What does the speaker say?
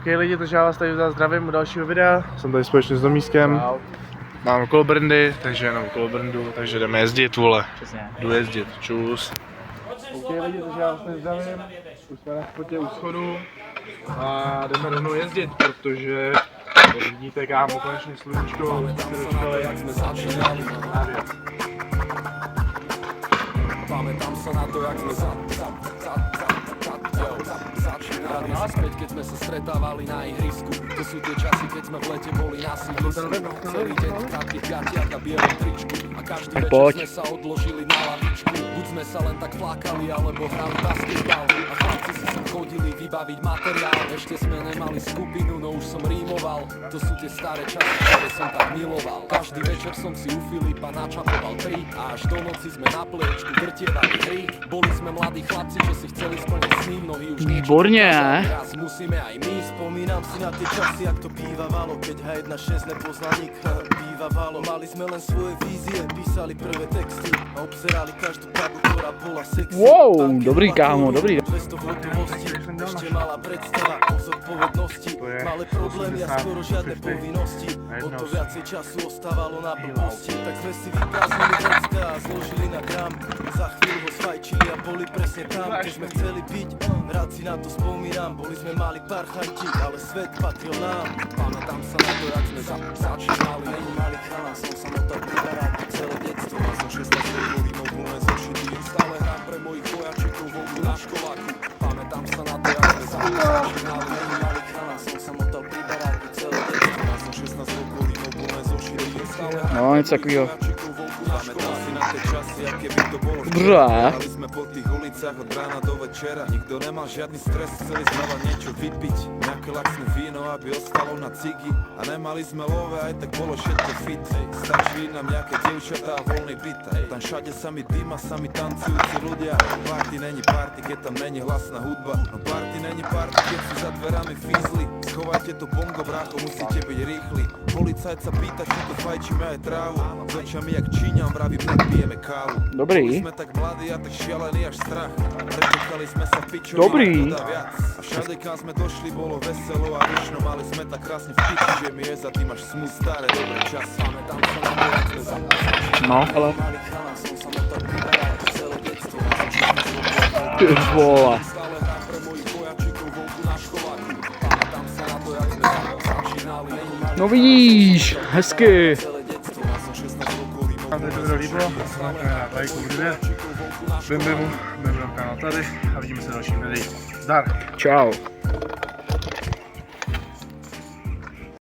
OK lidi, takže já vás tady zdravím u dalšího videa. Jsem tady společně s Domískem. Mám kolobrandy, takže jenom kolobrandu, takže jdeme jezdit, vole. Přesně. Jdu jezdit, čus. OK lidi, takže já vás tady zdravím. Už jsme na spotě u schodu. A jdeme rovnou jezdit, protože vidíte, kámo, konečně sluníčko, už jsme se dočkali, jak jsme začínali na věc. Pamätám sa na to, jak sme začínali späť, keď sme sa stretávali na ihrisku. To sú tie časy, keď sme v lete boli na sídlisku. Celý deň v krátkych gatiach a bielom tričku. A každý večer sme sa odložili na lavičku. Buď sme sa len tak flákali, alebo hrali basketbal. A chlapci si sem chodili vybaviť materiál. Ešte sme nemali skupinu, no už som rímoval. To sú tie staré časy, ktoré som tak miloval. Každý večer som si u Filipa načapoval 3 a až do noci sme na pliečku drtievali hry. Boli sme mladí chlapci, čo si chceli splniť sny, mnohí už Výborně, ne? Raz musíme aj my. Spomínam si na tie časy, jak to bývalo, keď H1.6 nepoznal nik. Bývalo, mali sme len svoje vízie, písali prvé texty a obzerali každú babu, ktorá bola sexy. Wow, dobrý kámo, dobrý. 200 v hotovosti, ešte malá predstava o zodpovednosti. Malé problémy a skoro žiadne povinnosti. O to viacej času ostávalo na blbosti. Tak sme si vyprázdnili vecka a zložili na gram. Za chvíľu ho sfajčili a boli presne tam, kde sme chceli byť. Rád si na to spomínam, boli sme mali parchanti, ale svet patril nám. Pamätám sa na to, jak sme začínali. Není malý chalán, som sa motal pri baráku celé detstvo. Mal som 16 rokov, rímov voľné zošity. Stále hrám pre mojich vojačikov voľku na školáku. Pamätám sa na to, jak sme začínali. Není malý chalán, som sa motal pri baráku celé detstvo. Mal som 16 rokov, rímov voľné zošity. Stále No, něco takového. pamätám si na tie časy, aké by to bolo. Dobrá. Hrali sme po tých ulicách od rána do večera. Nikto nemal žiadny stres, chceli znova niečo vypiť. Nejaké laxné víno, aby ostalo na cigy. A nemali sme love, aj tak bolo všetko fit. Stačili nám nejaké dievčatá a voľný byt. Tam všade sami dýma, sami tancujúci ľudia. Party není party, keď tam není hlasná hudba. No party není party, keď sú za dverami fízli. Schovajte to bongo, brácho, musíte byť rýchli. Policajt sa pýta, či tu fajčíme aj trávu. S očami jak Číňan, vraví, pijeme kávu. Dobrý. Sme tak mladí a tak šialený až strach. Prečekali sme sa pičovi. Dobrý. A všade kam sme došli bolo veselo a ručno. Mali sme tak krásne v piči, že mi je za tým až smut. Staré dobré čas. Pamätám sa na to, jak sme No, ale... Malý chalán, som sa motal pri baráku celé detstvo. Ty vole. stále hrám pre mojich vojačikov voľku na školáku. Pamätám sa na to, jak sme začínali. No vidíš, hezky. Celé detstvo. Mal som 16 rokov, rímov Vám to video líbilo, znamená na lajku video. Bim bimu, bim kanál tady a vidíme se v dalším videu. Zdar! Čau.